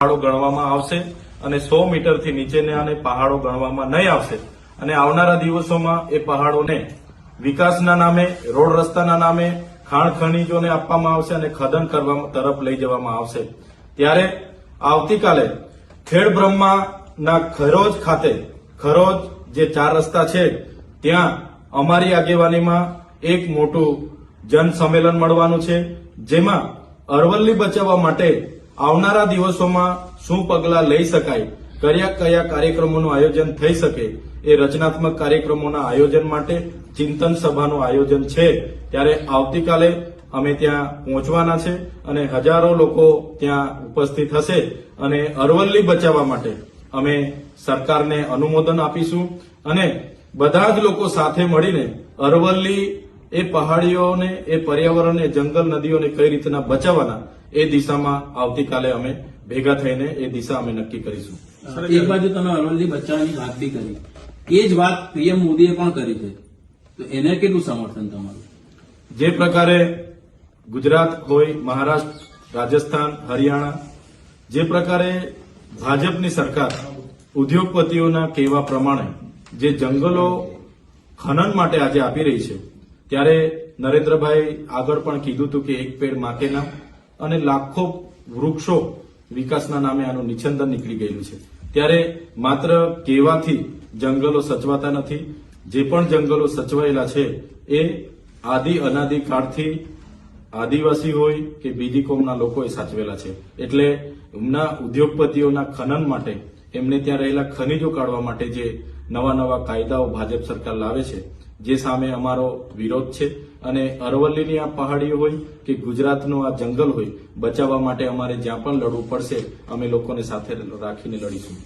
પહાડો ગણવામાં આવશે અને 100 મીટરથી નીચેના પહાડો ગણવામાં નહીં આવશે અને આવનારા દિવસોમાં એ પહાડોને વિકાસના નામે, રોડ રસ્તાના નામે, ખાણ ખનીજોને આપવામાં આવશે અને ખનન કરવા તરફ લઈ જવામાં આવશે। ત્યારે આવતીકાલે ખેડબ્રહ્માના ખરોજ ખાતે, ખરોજ જે 4 રસ્તા છે ત્યાં અમારી આગેવાનીમાં એક મોટું જન સંમેલન મળવાનું છે, જેમાં અરવલ્લી બચાવવા માટે આવનારા દિવસોમાં શું પગલાં લઈ શકાય, કયા કાર્યક્રમોનું આયોજન થઈ શકે, એ રચનાત્મક કાર્યક્રમોના આયોજન માટે ચિંતન સભાનું આયોજન છે। ત્યારે આવતીકાલે અમે ત્યાં પહોંચવાના છે અને હજારો લોકો ત્યાં ઉપસ્થિત હશે અને અરવલ્લી બચાવવા માટે અમે સરકારને અનુમોદન આપીશું અને બધા જ લોકો સાથે મળીને અરવલ્લી એ પહાડીઓને, એ પર્યાવરણને, જંગલ, નદીઓને કઈ રીતના બચાવવાના એ દિશામાં આવતીકાલે અમે ભેગા થઈને એ દિશા અમે નક્કી કરીશું। એક બાજુ તમે અરવલ્લી બચાવવાની વાત બી કરી, એ જ વાત પીએમ મોદીએ પણ કરી છે, તો એને કેટલું સમર્થન તમારું? જે પ્રકારે ગુજરાત હોય, મહારાષ્ટ્ર, રાજસ્થાન, હરિયાણા, જે પ્રકારે ભાજપની સરકાર ઉદ્યોગપતિઓના કહેવા પ્રમાણે જે જંગલો ખનન માટે આજે આપી રહી છે, ત્યારે નરેન્દ્રભાઈ આગળ પણ કીધું હતું કે એક પેડ માં કે નામ, અને લાખો વૃક્ષો વિકાસના નામે આનું નિછંદન નીકળી ગયેલું છે। ત્યારે માત્ર કહેવાથી જંગલો સચવાતા નથી, જે પણ જંગલો સચવાયેલા છે એ આદિ અનાદિ કાળથી આદિવાસી હોય કે બીજી કોમના લોકોએ સાચવેલા છે। એટલે એમના ઉદ્યોગપતિઓના ખનન માટે, એમને ત્યાં રહેલા ખનીજો કાઢવા માટે જે નવા કાયદાઓ ભાજપ સરકાર લાવે છે, જે સામે અમારો વિરોધ છે અને અરવલ્લીની આ પહાડીઓ હોય કે ગુજરાતનું આ જંગલ હોય, બચાવવા માટે અમારે જ્યાં પણ લડવું પડશે અમે લોકોને સાથે રાખીને લડીશું।